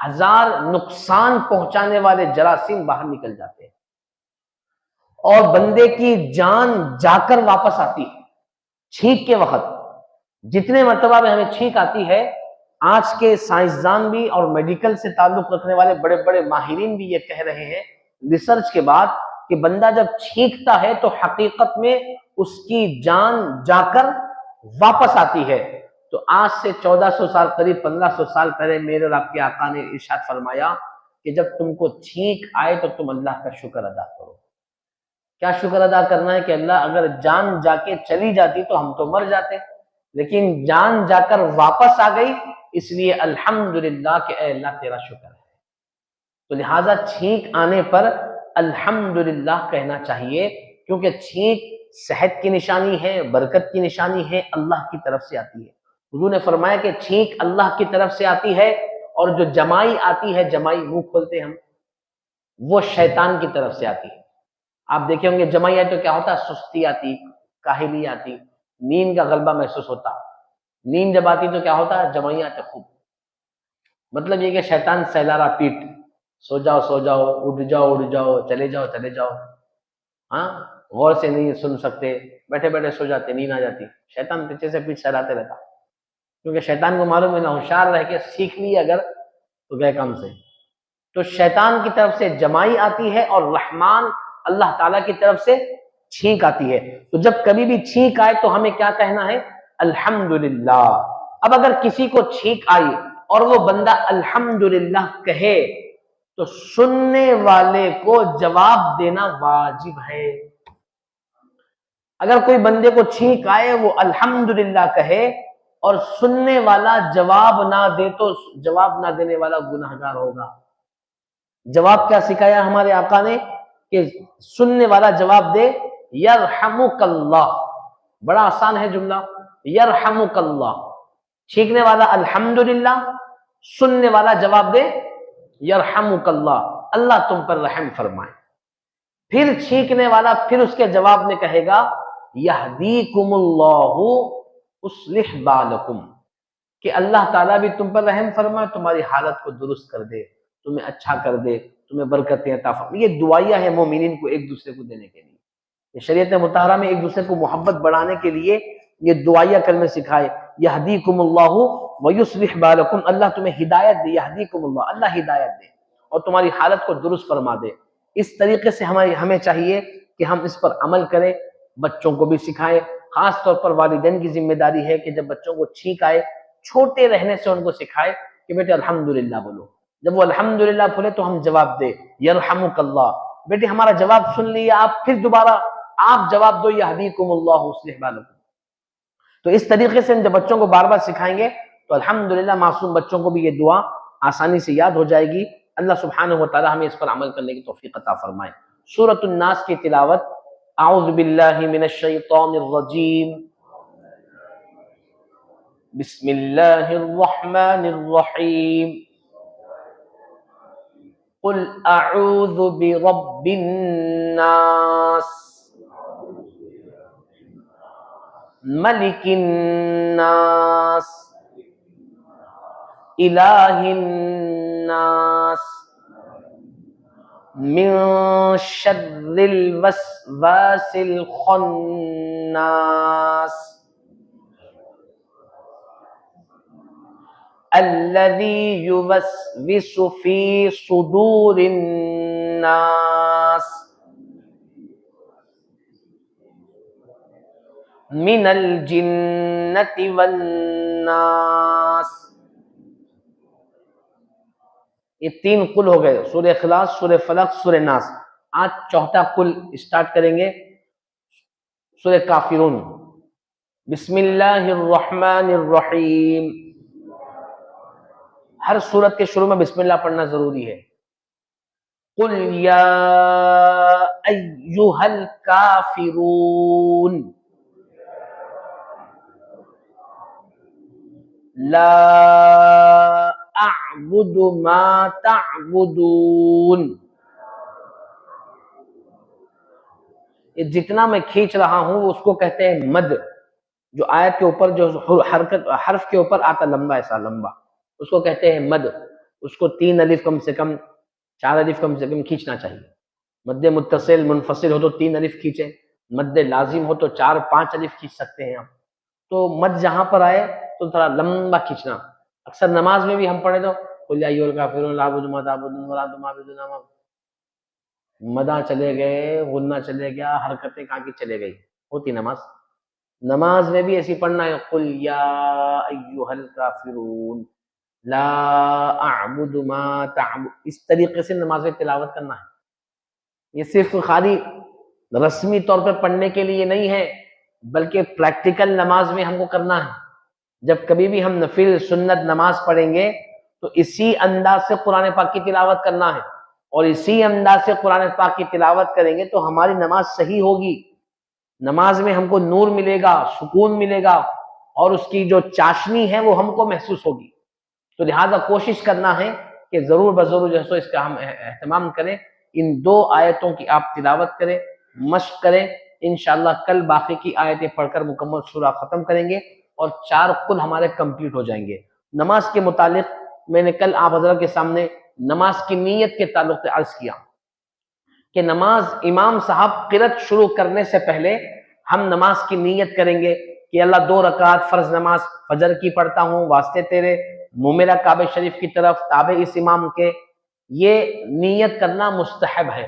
ہزار نقصان پہنچانے والے جراثیم باہر نکل جاتے ہیں، اور بندے کی جان جا کر واپس آتی ہے چھینک کے وقت۔ جتنے مرتبہ میں ہمیں چھینک آتی ہے، آج کے سائنسدان بھی اور میڈیکل سے تعلق رکھنے والے بڑے بڑے ماہرین بھی یہ کہہ رہے ہیں ریسرچ کے بعد کہ بندہ جب چھینکتا ہے تو حقیقت میں اس کی جان جا کر واپس آتی ہے۔ تو آج سے 1400 سال، قریب 1500 سال پہلے میرے اور آپ کے آقا نے ارشاد فرمایا کہ جب تم کو چھینک آئے تو تم اللہ کا شکر ادا کرو۔ کیا شکر ادا کرنا ہے کہ اللہ اگر جان جا کے چلی جاتی تو ہم تو مر جاتے، لیکن جان جا کر واپس آ گئی، اس لیے الحمدللہ کہ اے اللہ تیرا شکر ہے۔ تو لہٰذا چھینک آنے پر الحمدللہ کہنا چاہیے، کیونکہ چھینک صحت کی نشانی ہے، برکت کی نشانی ہے، اللہ کی طرف سے آتی ہے۔ حضور نے فرمایا کہ چھینک اللہ کی طرف سے آتی ہے، اور جو جمائی آتی ہے، جمائی منہ کھولتے ہم، وہ شیطان کی طرف سے آتی ہے۔ آپ دیکھیں ہوں گے جمائی آئی تو کیا ہوتا ہے؟ سستی آتی، کاہلی آتی، نیند کا غلبہ محسوس ہوتا۔ نیند جب آتی تو کیا ہوتا ہے؟ جمائی آتے خوب۔ مطلب یہ کہ شیطان سہلارا پیٹ، سو جاؤ، اٹھ جاؤ، چلے جاؤ، ہاں غور سے نہیں سن سکتے، بیٹھے بیٹھے سو جاتے، نیند آ جاتی، شیطان پیچھے سے پیٹ سہلاتے رہتا، کیونکہ شیطان کو معلوم ہے نہ ہوشیار رہ کے سیکھ لی اگر تو گئے کام سے۔ تو شیطان کی طرف سے جمائی آتی ہے، اور رحمان اللہ تعالیٰ کی طرف سے چھینک آتی ہے۔ تو جب کبھی بھی چھینک آئے تو ہمیں کیا کہنا ہے؟ الحمدللہ۔ اب اگر کسی کو چھینک آئی اور وہ بندہ الحمدللہ کہے تو سننے والے کو جواب دینا واجب ہے۔ اگر کوئی بندے کو چھینک آئے، وہ الحمدللہ کہے اور سننے والا جواب نہ دے تو جواب نہ دینے والا گناہگار ہوگا۔ جواب کیا سکھایا ہمارے آقا نے؟ کہ سننے والا جواب دے یرحمک اللہ۔ بڑا آسان ہے جملہ، یرحمک اللہ۔ چھینکنے والا الحمدللہ، سننے والا جواب دے یرحمک اللہ، اللہ تم پر رحم فرمائے۔ پھر چھینکنے والا پھر اس کے جواب میں کہے گا یہدیکم اللہ اصلح بالکم، کہ اللہ تعالیٰ بھی تم پر رحم فرمائے، تمہاری حالت کو درست کر دے، تمہیں اچھا کر دے، تمہیں برکتیں عطا فرمائے۔ یہ دعائیہ ہے مومنین کو ایک دوسرے کو دینے کے لیے۔ یہ شریعت مطہرہ میں ایک دوسرے کو محبت بڑھانے کے لیے یہ دعائیہ کلمے سکھائے، یہدیکم اللہ ویصلح بالکم، اللہ تمہیں ہدایت دے، یہدیکم اللہ، اللہ ہدایت دے اور تمہاری حالت کو درست فرما دے۔ اس طریقے سے ہمیں چاہیے کہ ہم اس پر عمل کریں، بچوں کو بھی سکھائیں۔ خاص طور پر والدین کی ذمہ داری ہے کہ جب بچوں کو چھینک آئے، چھوٹے رہنے سے ان کو سکھائے کہ بیٹے الحمدللہ بولو۔ جب وہ الحمدللہ بولے تو ہم جواب دے یرحمک اللہ، بیٹے ہمارا جواب سن لیا، آپ پھر دوبارہ آپ جواب دو یہدیکم اللہ اصلح بالکم۔ تو اس طریقے سے ہم جب بچوں کو بار بار سکھائیں گے تو الحمدللہ معصوم بچوں کو بھی یہ دعا آسانی سے یاد ہو جائے گی۔ اللہ سبحانہ و تعالی ہمیں اس پر عمل کرنے کی توفیق عطا فرمائے۔ سورۃ الناس کی تلاوت۔ اعوذ باللہ من الشیطان الرجیم، بسم اللہ الرحمن الرحیم، قل اعوذ برب الناس ملک الناس الہ الناس من شر الوسواس الخناس الذي يوسوس في صدور الناس من الجنة والناس. یہ 3 قل ہو گئے، سورہ اخلاص، سورہ فلق، سورہ ناس. آج چوتھا قل اسٹارٹ کریں گے، سورہ کافرون. بسم اللہ الرحمن الرحیم. ہر سورت کے شروع میں بسم اللہ پڑھنا ضروری ہے. قل یا ایھا الکافرون لا اعبد ما تعبدون. یہ جتنا میں کھینچ رہا ہوں اس کو کہتے ہیں مد. جو آیت کے اوپر جو حرف کے اوپر آتا لمبا، ایسا لمبا، اس کو کہتے ہیں مد. اس کو 3 الف کم سے کم، 4 الف کم سے کم کھینچنا چاہیے. مد متصل منفصل ہو تو 3 الف کھینچیں، مد لازم ہو تو 4-5 الف کھینچ سکتے ہیں آپ. تو مد جہاں پر آئے تو تھوڑا لمبا کھینچنا. اکثر نماز میں بھی ہم پڑھے تو قل یا ایھا الکافرون لا اعبد ما تعبدون ولا انتم عابدون ما اعبد. مدہ چلے گئے، غنہ چلے گیا، حرکتیں کہاں کی چلے گئی. ہوتی نماز میں بھی ایسی پڑھنا ہے. قل یا ایھا الکافرون لا اعبد ما تعبد. اس طریقے سے نماز میں تلاوت کرنا ہے. یہ صرف خالی رسمی طور پر پڑھنے کے لیے نہیں ہے، بلکہ پریکٹیکل نماز میں ہم کو کرنا ہے. جب کبھی بھی ہم نفل سنت نماز پڑھیں گے تو اسی انداز سے قرآن پاک کی تلاوت کرنا ہے، اور اسی انداز سے قرآن پاک کی تلاوت کریں گے تو ہماری نماز صحیح ہوگی. نماز میں ہم کو نور ملے گا، سکون ملے گا، اور اس کی جو چاشنی ہے وہ ہم کو محسوس ہوگی. تو لہٰذا کوشش کرنا ہے کہ ضرور بضرور جو ہے اس کا ہم اہتمام کریں. ان 2 آیتوں کی آپ تلاوت کریں، مشق کریں. انشاءاللہ کل باقی کی آیتیں پڑھ کر مکمل سورہ ختم کریں گے اور 4 قل ہمارے کمپلیٹ ہو جائیں گے. نماز کے متعلق میں نے کل آپ حضرات کے سامنے نماز کی نیت کے تعلق سے عرض کیا کہ نماز امام صاحب قرات شروع کرنے سے پہلے ہم نماز کی نیت کریں گے کہ اللہ 2 رکعت فرض نماز فجر کی پڑھتا ہوں واسطے تیرے، منہ میرا کعبہ شریف کی طرف، تابع اس امام کے. یہ نیت کرنا مستحب ہے.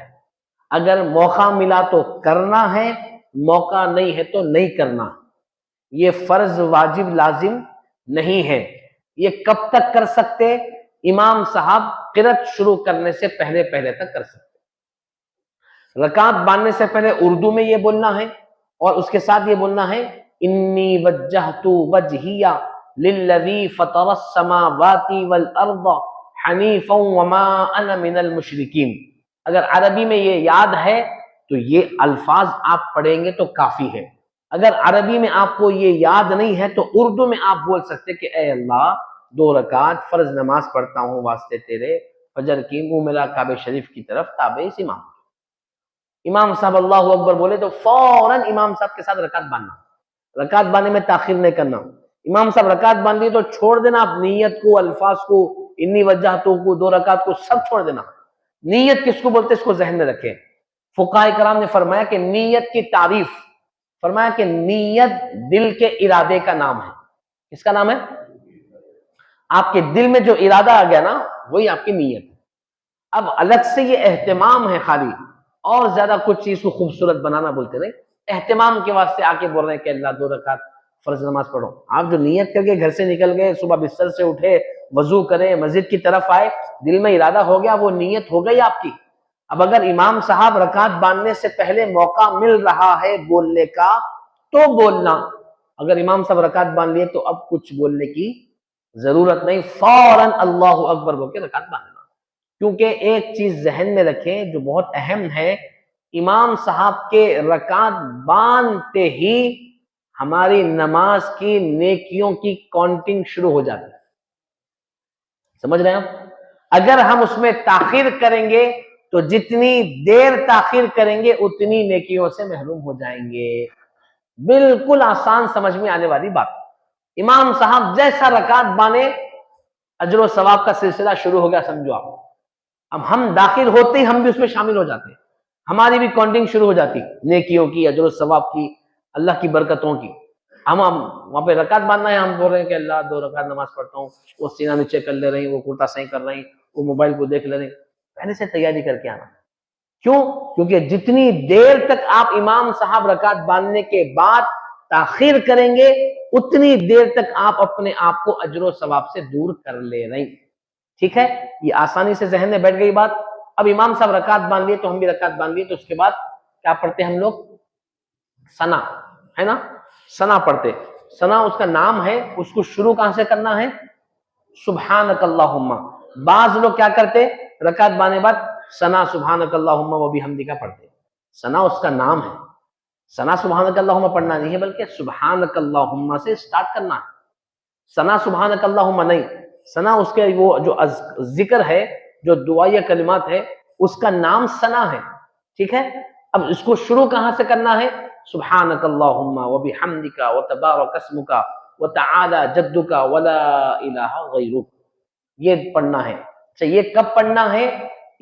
اگر موقع ملا تو کرنا ہے، موقع نہیں ہے تو نہیں کرنا. یہ فرض واجب لازم نہیں ہے. یہ کب تک کر سکتے؟ امام صاحب قرات شروع کرنے سے پہلے تک کر سکتے. رکعت باندھنے سے پہلے اردو میں یہ بولنا ہے، اور اس کے ساتھ یہ بولنا ہے انی وجہت وجہی للذی فطر السماوات والارض حنیفا وما انا من المشرکین. اگر عربی میں یہ یاد ہے تو یہ الفاظ آپ پڑھیں گے تو کافی ہے. اگر عربی میں آپ کو یہ یاد نہیں ہے تو اردو میں آپ بول سکتے کہ اے اللہ 2 رکعت فرض نماز پڑھتا ہوں واسطے تیرے، فجر کی، منہ میرا کعبہ شریف کی طرف، تابع اس امام. امام صاحب اللہ اکبر بولے تو فوراً امام صاحب کے ساتھ رکعت باندھنا. رکعت باندھنے میں تاخیر نہیں کرنا. امام صاحب رکعت باندھ لیے تو چھوڑ دینا آپ نیت کو، الفاظ کو، انی وجہتو کو، 2 رکعت کو، سب چھوڑ دینا. نیت کس کو بولتے اس کو ذہن میں رکھیں. فقہاء کرام نے فرمایا کہ نیت کی تعریف، فرمایا کہ نیت دل کے ارادے کا نام ہے. کس کا نام ہے؟ آپ کے دل میں جو ارادہ آ گیا نا وہی آپ کی نیت ہے. اب الگ سے یہ اہتمام ہے، خالی اور زیادہ کچھ چیز کو خوبصورت بنانا بولتے نہیں، اہتمام کے واسطے آ کے بول رہے ہیں کہ اللہ 2 رکعت فرض نماز پڑھو. آپ جو نیت کر کے گھر سے نکل گئے، صبح بستر سے اٹھے، وضو کرے، مسجد کی طرف آئے، دل میں ارادہ ہو گیا، وہ نیت ہو گئی آپ کی. اب اگر امام صاحب رکعت باندھنے سے پہلے موقع مل رہا ہے بولنے کا تو بولنا. اگر امام صاحب رکعت باندھ لیے تو اب کچھ بولنے کی ضرورت نہیں، فوراً اللہ اکبر بول کے رکعت باندھنا. کیونکہ ایک چیز ذہن میں رکھیں جو بہت اہم ہے، امام صاحب کے رکعت باندھتے ہی ہماری نماز کی نیکیوں کی کاؤنٹنگ شروع ہو جاتی ہے. سمجھ رہے ہیں آپ؟ اگر ہم اس میں تاخیر کریں گے تو جتنی دیر تاخیر کریں گے اتنی نیکیوں سے محروم ہو جائیں گے. بالکل آسان سمجھ میں آنے والی بات. امام صاحب جیسا رکعت بانے اجر و ثواب کا سلسلہ شروع ہو گیا سمجھو آپ. اب ہم داخل ہوتے ہی ہم بھی اس میں شامل ہو جاتے ہیں, ہماری بھی کاؤنٹنگ شروع ہو جاتی نیکیوں کی, اجر و ثواب کی, اللہ کی برکتوں کی. ہم وہاں پہ رکعت باندھنا ہے, ہم بول رہے ہیں کہ اللہ 2 رکعت نماز پڑھتا ہوں, وہ سینہ نیچے کر لے رہی, وہ کرتا صحیح کر رہی, وہ موبائل کو دیکھ لے رہی. پہلے سے تیاری کر کے آنا. کیوں؟ کیونکہ جتنی دیر تک آپ امام صاحب رکعت باندھنے کے بعد تاخیر کریں گے اتنی دیر تک آپ اپنے آپ کو اجر و ثواب سے دور کر لے رہی. ٹھیک ہے, یہ آسانی سے ذہن میں بیٹھ گئی بات. اب امام صاحب رکعت باندھ لیے تو ہم بھی رکعت باندھ لیے, تو اس کے بعد کیا پڑھتے ہیں ہم لوگ؟ ثنا, ہے نا, ثنا پڑھتے. ثنا اس کا نام ہے, اس کو شروع کہاں سے کرنا ہے؟ سبحانک اللہم. بعض لوگ کیا کرتے, رکعت باندھنے بعد ثنا سبحانک اللہم و بحمدک پڑھتے. ثنا اس کا نام ہے. ثنا سبحانک اللہم پڑھنا نہیں ہے, بلکہ سبحانک اللہم سے سٹارٹ کرنا ہے. ثنا سبحانک اللہم نہیں, ثنا اس کے وہ جو ذکر ہے, جو دعائیہ کلمات ہے, اس کا نام ثنا ہے. ٹھیک ہے, اب اس کو شروع کہاں سے کرنا ہے؟ سبحانک اللہم و بحمدک و تبارک اسمک و تعالی جدک ولا الہ غیرک, یہ پڑھنا ہے. اچھا, یہ کب پڑھنا ہے؟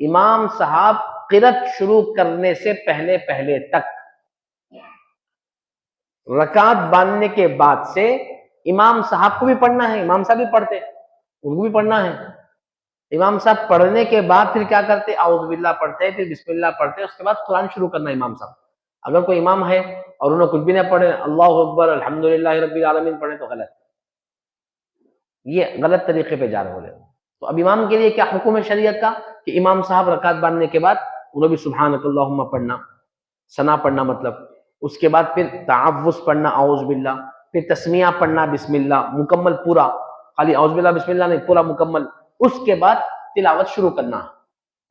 امام صاحب قرات شروع کرنے سے پہلے پہلے تک. رکعت باندھنے کے بعد سے امام صاحب کو بھی پڑھنا ہے, امام صاحب بھی پڑھتے, ان کو بھی پڑھنا ہے. امام صاحب پڑھنے کے بعد پھر کیا کرتے؟ اعوذ باللہ پڑھتے, پھر بسم اللہ پڑھتے, اس کے بعد قرآن شروع کرنا امام صاحب. اگر کوئی امام ہے اور انہوں نے کچھ بھی نہ پڑھے, اللہ اکبر الحمدللہ رب العالمین پڑھے, تو غلط, یہ غلط طریقے پہ جا رہے ہو. تو اب امام کے لیے کیا حکم ہے شریعت کا کہ امام صاحب رکعت باندھنے کے بعد انہوں بھی سبحانک اللہم پڑھنا, ثنا پڑھنا مطلب, اس کے بعد پھر تعوذ پڑھنا اعوذ باللہ, پھر تسمیہ پڑھنا بسم اللہ مکمل پورا, خالی اعوذ باللہ بسم اللہ نہیں, پورا مکمل. اس کے بعد تلاوت شروع کرنا.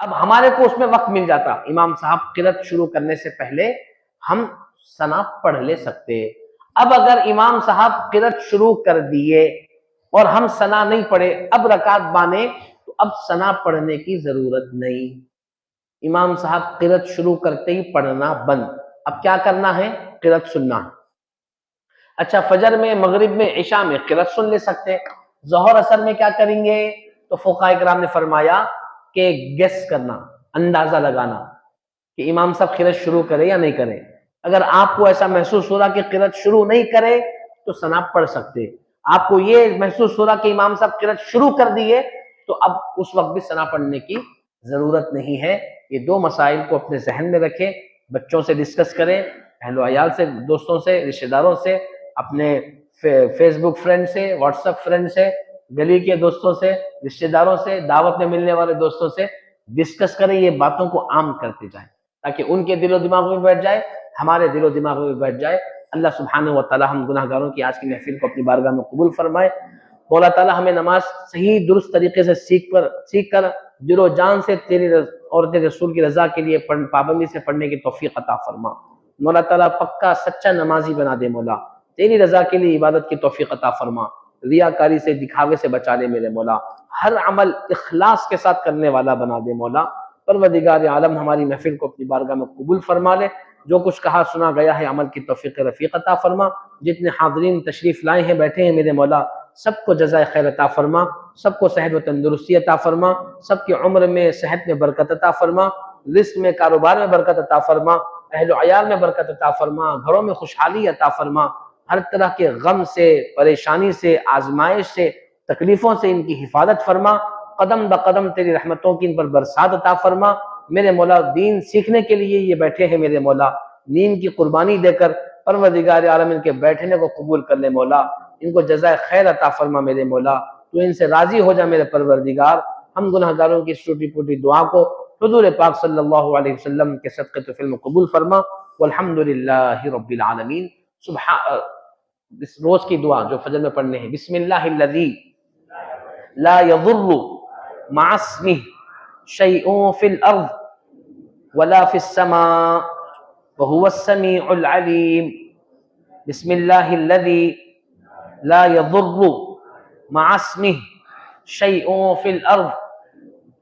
اب ہمارے کو اس میں وقت مل جاتا, امام صاحب قرات شروع کرنے سے پہلے ہم ثنا پڑھ لے سکتے. اب اگر امام صاحب قرات شروع کر دیے اور ہم ثنا نہیں پڑھے, اب رکعت باندھے, تو اب ثنا پڑھنے کی ضرورت نہیں. امام صاحب قرات شروع کرتے ہی پڑھنا بند. اب کیا کرنا ہے؟ قرات سننا. اچھا, فجر میں, مغرب میں, عشاء میں قرات سن لے سکتے. ظہر اثر میں کیا کریں گے؟ تو فقہاء کرام نے فرمایا کہ گیس کرنا, اندازہ لگانا کہ امام صاحب قرات شروع کرے یا نہیں کرے. اگر آپ کو ایسا محسوس ہو رہا کہ قرات شروع نہیں کرے تو ثنا پڑھ سکتے. آپ کو یہ محسوس ہو رہا کہ امام صاحب قرات شروع کر دیے تو اب اس وقت بھی ثنا پڑھنے کی ضرورت نہیں ہے. یہ دو مسائل کو اپنے ذہن میں رکھیں, بچوں سے ڈسکس کریں, اہل و عیال سے, دوستوں سے, رشتہ داروں سے, اپنے فیس بک فرینڈ سے, واٹس ایپ فرینڈ سے, گلی کے دوستوں سے, رشتہ داروں سے, دعوت میں ملنے والے دوستوں سے ڈسکس کریں. یہ باتوں کو عام کرتے جائیں تاکہ ان کے دل و دماغ میں بیٹھ جائے, ہمارے دل و دماغ میں بیٹھ جائے. اللہ سبحانہ و تعالی ہم گناہ گاروں کی آج کی محفل کو اپنی بارگاہ میں قبول فرمائے. مولا تعالی ہمیں نماز صحیح درست طریقے سے سیکھ کر دل و جان سے تیری اور تیرے رسول کی رضا کے لیے پابندی سے پڑھنے کی توفیق عطا فرما. مولا تعالیٰ پکا سچا نمازی بنا دے. مولا تیری رضا کے لیے عبادت کی توفیق عطا فرما. ریاکاری سے, دکھاوے سے بچا لے میرے مولا. ہر عمل اخلاص کے ساتھ کرنے والا بنا دے مولا. پروردگار عالم ہماری محفل کو اپنی بارگاہ میں قبول فرما لے. جو کچھ کہا سنا گیا ہے عمل کی توفیق رفیق عطا فرما. جتنے حاضرین تشریف لائے ہیں, بیٹھے ہیں میرے مولا, سب کو جزائے خیر عطا فرما, سب کو صحت و تندرستی عطا فرما, سب کی عمر میں صحت میں برکت عطا فرما, رزق میں کاروبار میں برکت عطا فرما, اہل و عیال میں برکت عطا فرما, گھروں میں خوشحالی عطا فرما. ہر طرح کے غم سے, پریشانی سے, آزمائش سے, تکلیفوں سے ان کی حفاظت فرما. قدم بقدم تیری رحمتوں کی ان پر برسات عطا فرما. میرے مولا دین سیکھنے کے لیے یہ بیٹھے ہیں میرے مولا, دین کی قربانی دے کر پروردگار عالم ان کے بیٹھنے کو قبول کر لے مولا. ان کو جزائے خیر عطا فرما میرے مولا. تو ان سے راضی ہو جا میرے پروردگار. ہم گناہ گاروں کی چھوٹی پوٹی دعا کو حضور پاک صلی اللہ علیہ وسلم کے صدقے تو فلم قبول فرما. والحمدللہ رب العالمین. اس روز کی دعا جو فجر میں پڑھنے ہیں, بسم اللہ الذی لا یضر مع اسمہ شیء فی الارض ولا فی السماء وهو السمیع العلیم. بسم اللہ الذی لا یضر مع اسمہ شیء فی الارض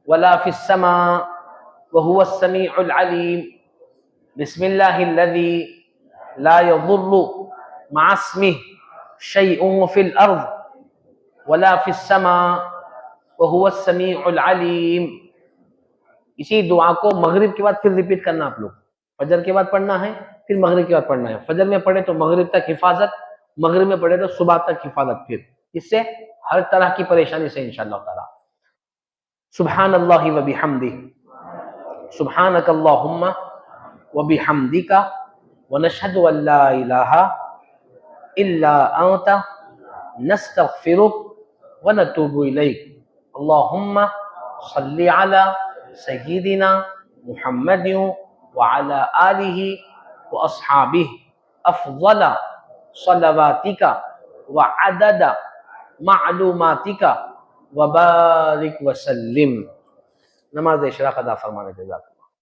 ولا في السماء وهو السميع العليم بسم الله الذي لا يضر مع اسمه شيء في الأرض ولا في السماء وهو السميع العليم. اسی دعا کو مغرب کے بعد پھر ریپیٹ کرنا آپ لوگ. فجر کے بعد پڑھنا ہے، پھر مغرب کے بعد پڑھنا ہے. فجر میں پڑھے تو مغرب تک حفاظت، مغرب میں پڑھے تو صبح تک حفاظت. پھر اس سے ہر طرح کی پریشانی سے انشاءاللہ تعالی. سبحان اللہ و بحمدہ، سبحانک اللہم و بحمدک ونشہد ان لا الہ الا انت نستغفرک ونتوب الیک. اللہم صلی علی سیدنا محمد وعلی آلہ واصحابہ افضل صلواتک وعدد معلوماتک وبارک وسلم. نماز اشراق ادا فرمانے کے بعد